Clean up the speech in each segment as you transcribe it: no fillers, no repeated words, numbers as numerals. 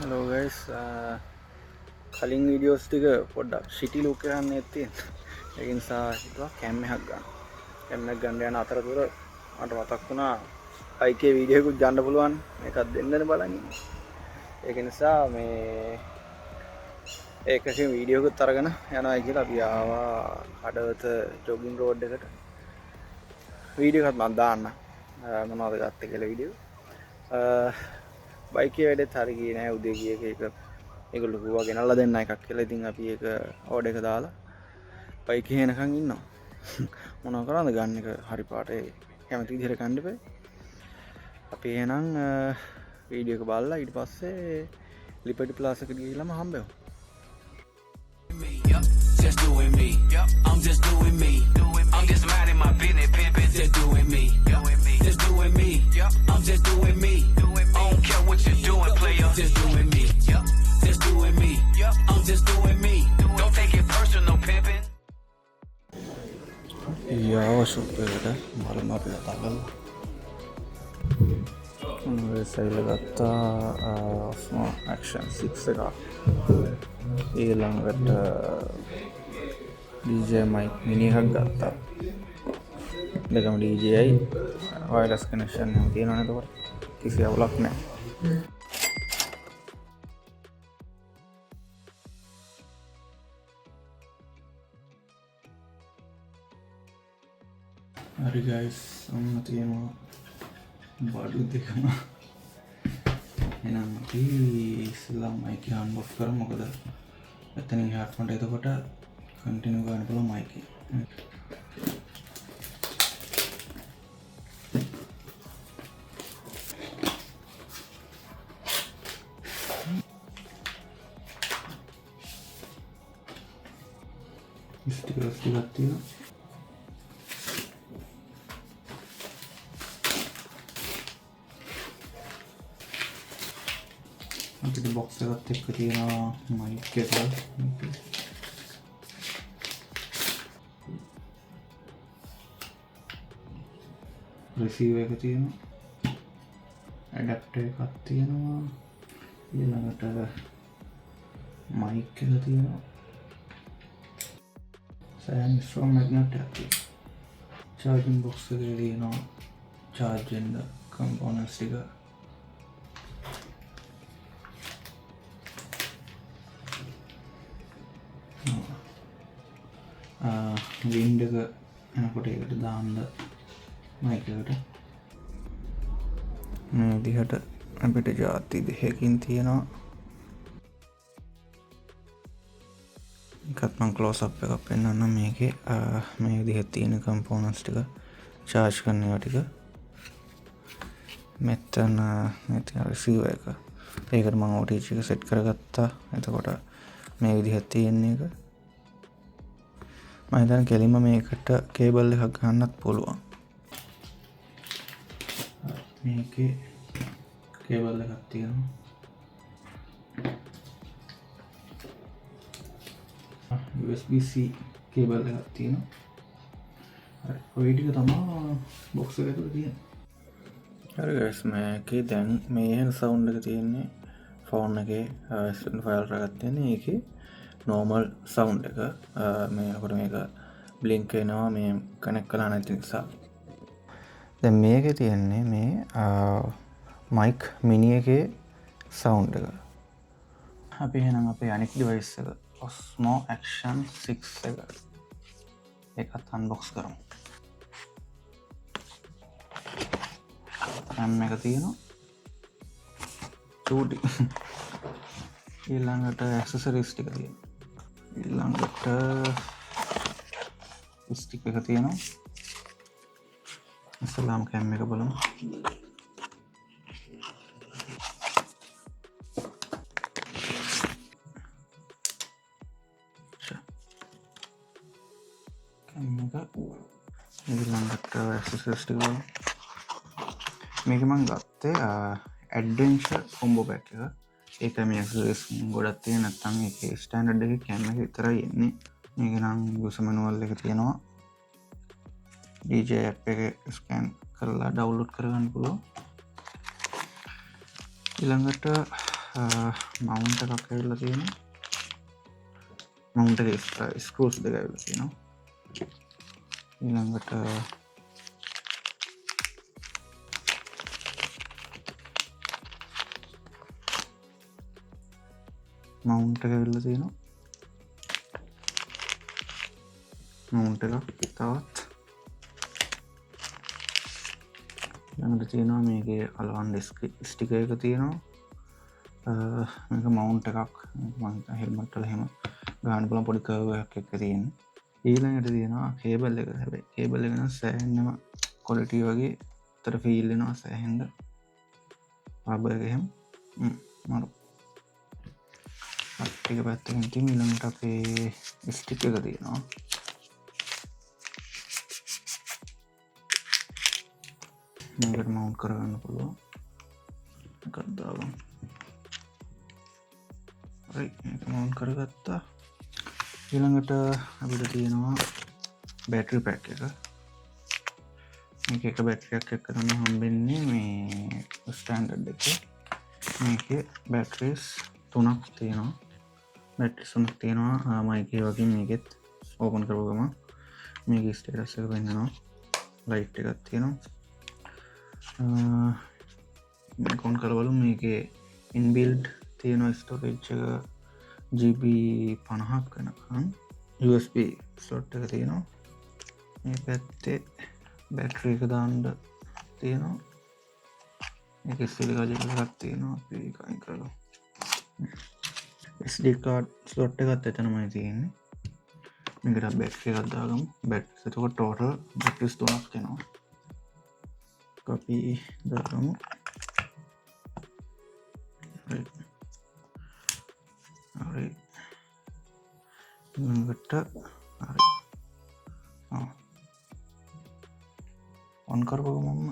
Hello guys, කලින් videos ටික පොඩ්ඩක් සිටි ලුක් කරන්න ඇත්තේ. ඒක නිසා හිතුවා කැම් එකක් ගන්න. කැම් එක ගන්න යන අතරතුර මට මතක් වුණා IK වීඩියෝ එකක් ගන්න පුළුවන්. මේකක් දෙන්නනේ බලන්න. ඒක නිසා මේ ඒකකින් වීඩියෝ එකක් අරගෙන යනවා කියලා අපි ආවා හඩවත ජොගින් රෝඩ් එකට. වීඩියෝ එකක් මම දාන්න. මොනවද ගත්තේ කියලා වීඩියෝ. බයික් එකේ වැඩේත් හරි ගියේ නෑ උදේ ගිය එක ඒගොල්ලෝ කිව්වා ගෙනල්ලා දෙන්න එකක් කියලා. ඉතින් අපි ඒක ඕඩර් එක දාලා බයික් එකේ එනකන් ඉන්නවා. මොනවා කරන්නද ගන්න එක හරි පාටේ කැමති විදිහට ගන්න ඉපේ. අපි එහෙනම් වීඩියෝ එක බලලා ඊට පස්සේ ලිබර්ටි ප්ලාසා එකට ගිහිල්ලාම හම්බෙමු. Just doing me. I'm just doing me. I'm just minding my business, pimping, just doing me. Just doing me. I'm just doing me. I don't care what you're doing, player. Just doing me. Just doing me. I'm just doing me. Don't take it personal, pimping. යාව shop එකට බලමු අපි අතල්ලා. මේ සයිල් ගත්තා ඔස්මෝ action 6 එක. ඊළඟට DJ mic mini එකක් ගත්තා. දෙකම DJ යි wireless connection එකක් තියෙනවනේ. එතකොට කිසි අවුලක් නැහැ. හරි guys, ඔන්න තියෙනවා බඩු දෙකම. එහෙනම් අපි ඉස්සෙල්ලා mic එක unbox කරමු. මොකද එතනින් headphone එක එතකොට continue ගන්න පුළුවන් mic එක. ස්ටිකර්ස් ටිකක් තියෙනවා. අපිට බොක්ස් එකත් එක්ක තියෙනවා mic එක. receiver එක තියෙනවා. adapter එකක් තියෙනවා. ඊළඟට mic එක තියෙනවා. Samsung magnet එකක් තියෙනවා. charging box එකේ තියෙනවා charging components ටික. වින්ඩ් එක එනකොට ඒකට දාන්න මයික් එකට මේ විදිහට අපිට ಜಾති දෙකකින් තියෙනවා. එකත් මම ක්ලෝස් අප් එකක් පෙන්නන්න. මේකේ මේ විදිහට තියෙන කම්පෝනන්ට්ස් ටික charge කරන ඒවා ටික. මෙතන තියෙන receiver එක. ඒකට මම OTG එක set කරගත්තා. එතකොට මේ විදිහට තියෙන එක මම හිතන්නේ කෙලින්ම මේකට කේබල් එකක් ගන්නත් පුළුවන්. මේකේ කේබල් එකක් තියෙනවා. USB-C කේබල් එකක් තියෙනවා. හරි, ඔය ටික තමයි බොක්ස් එක ඇතුලේ තියෙන්නේ. හරි guys, මේකේ දැන් මේ එහෙන සවුන්ඩ් එක තියෙන්නේ ෆෝන් එකේ ෆයිල් එකක් තියෙන්නේ. ඒකේ normal sound එක මේකට මේක blink වෙනවා මේ කනෙක්ට් කරලා නැති නිසා. දැන් මේකේ තියෙන්නේ මේ mic mini එකේ sound එක. අපි එහෙනම් අපේ අනිත් device එක Osmo Action 6 එක ඒකත් unbox කරමු. RAM එක තියෙනවා. චූටි. ඊළඟට accessories ටික තියෙනවා. ඊළඟට ස්ටික් එක තියෙනවා. ඉස්සලාම කැම් එක බලමු. කැම් එක ඊළඟට accessories ටික බලමු. මේක මම ගත්තේ adventure combo pack එක. ඒක මේ accessories ගොඩක් තියෙන. නැත්නම් ඒකේ ස්ටෑන්ඩඩ් එකේ කැම් එක විතරයි එන්නේ. මේක නම් user manual එක තියෙනවා. DJ app එක ස්කෑන් කරලා ඩවුන්ලෝඩ් කරගන්න පුළුවන්. ඊළඟට මවුන්ට එකක් ඇවිල්ලා තියෙනවා. මවුන්ට එක ස්ක්‍රූස් දෙක ඇවිල්ලා තියෙනවා. ඊළඟට මවුන්ට එක ඇවිල්ලා තියෙනවා. මවුන්ට එකක් තවත් ළඟට තියෙනවා. මේකේ අලවන් ස්ටිකර් එක තියෙනවා. මේක මවුන්ට් එකක්. මම හෙල්මට් වල එහෙම ගන්න පුළුවන් පොඩි කර්ව් එකක් එක්ක තියෙන. ඊළඟට තියෙනවා කේබල් එක. හැබැයි කේබල් එක නම් සෑහෙනම ක්වොලිටි වගේ උතර ෆීල් වෙනවා සෑහෙන්න. රබර් එක එහෙම මරු. ටික පැත්තකින් තියෙන ඊළඟට අපේ ස්ටික් එක තියෙනවා. මේකට මවුන්ට් කරගන්න පුළුවන්. එකක් දාගමු. හරි මේක මවුන්ට් කරගත්තා. ඊළඟට අපිට තියෙනවා බැටරි පැක් එක. මේක එක බැටරියක් එක්ක තමයි හම්බෙන්නේ මේ ස්ටෑන්ඩඩ් එකේ. මේකේ බැටරිස් 3ක් තියෙනවා. බැටරිස් 3ක් තියෙනවා. මයිකේ වගේ මේකෙත් ඕපන් කරපුව ගමන් මේකේ ස්ටේටස් එක පෙන්නනවා. ලයිට් එකක් තියෙනවා. මේක ඔන් කරවලු. මේකේ ඉන්බිල්ඩ් තියෙනවා ස්ටෝරේජ් එක GB 50ක් වෙනකන්. USB ස්ලොට් එක තියෙනවා. මේ පැත්තේ බැටරි එක දාන්න තියෙනවා. මේක SD කාඩ් එකක් තියෙනවා. අපි ඒක අයින් කරමු. SD කාඩ් ස්ලොට් එකත් එතනමයි තියෙන්නේ. මේකට බැටරි එකක් දාගමු. බැටරිස් එතකොට ටෝටල් බැටරිස් 3ක් එනවා. copy දාගමු. හරි ඊළඟට හරි ඔන් කරපුව මම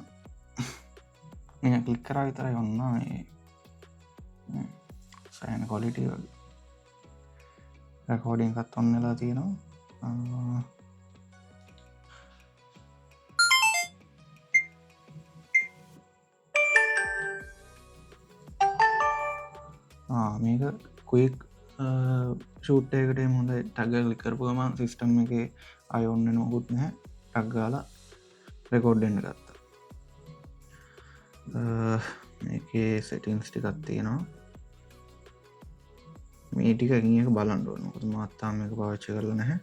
මේ ක්ලික් කරා විතරයි ඔන්න මේ සෑහෙන ක්වොලිටි වගේ රෙකෝඩින් එකත් ඔන් වෙලා තියෙනවා. මේක ක්වික් ෂූට් එකකට හොඳ ටග ක්ලික් කරපු ගමන් සිස්ටම් එකේ අය ඔන්න නොකුත් නැහැ. ටක් ගාලා රෙකෝඩ් වෙන්න ගත්තා. මේකේ සෙටින්ග්ස් ටිකක් තියෙනවා. මේ ටික එකින් එක බලන්න ඕනේ. මොකද මම තාම මේක පාවිච්චි කරලා නැහැ.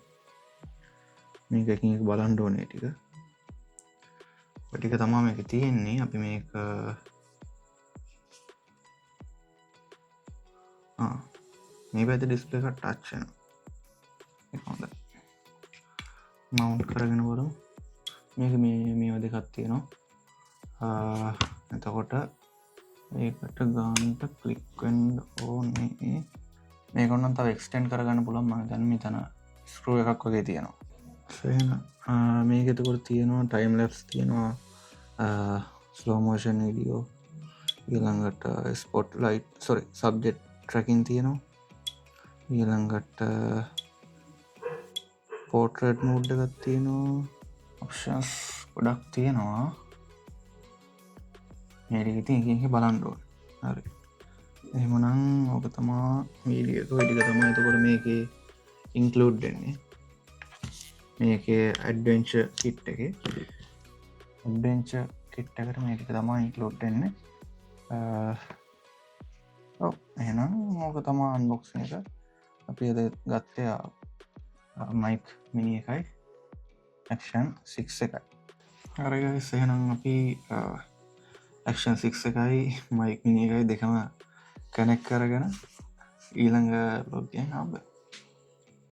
මේක එකින් එක බලන්න ඕනේ ටික. ඔය ටික තමයි මේකේ තියෙන්නේ. අපි මේක මේ පැත්තේ ඩිස්ප්ලේ එක ටච් වෙනවා. ඒක හොඳයි. මවුන්ට් කරගෙන බලමු. මේක මේවා දෙකක් තියෙනවා. එතකොට මේකට ගන්නට ක්ලික් වෙන්න ඕනේ. මේක නම් තව එක්ස්ටෙන්ඩ් කරගන්න පුළුවන්. මම දැන් මෙතන ස්ක්‍රූ එකක් වගේ තියෙනවා. මේක එතකොට තියෙනවා ටයිම් ලැප්ස් තියෙනවා. Slow motion video. ඊළඟට ස්පොට්ලයිට් සබ්ජෙක්ට් ට්‍රැකින් තියෙනවා. ඊළඟට පෝට්‍රේට් මෝඩ් එකක් තියෙනවා. ඔප්ෂන්ස් ගොඩක් තියෙනවා. මේ ටික ඉතින් එකින් එක බලන්න ඕනේ. හරි. එහෙමනම් ඔක තමයි වීඩියෝ එක. ඔය ටික තමයි එතකොට මේකේ ඉන්ක්ලූඩ් වෙන්නේ. මේකේ ඇඩ්වෙන්චර් කිට් එකේ ඇඩ්වෙන්චර් කිට් එකට මේ ටික තමයි ඉන්ක්ලූඩ් වෙන්නේ. එහෙනම් ඕක තමයි අන්බොක්සින් එක. අපි අද ගත්තේ මයික් මිනි එකයි Action 6 එකයි. හරි ගයිස්, එහෙනම් අපි Action 6 එකයි මයික් මිනි එකයි දෙකම කනෙක්ට් කරගෙන ඊළඟ බ්ලොග් එකෙන් හම්බෙමු.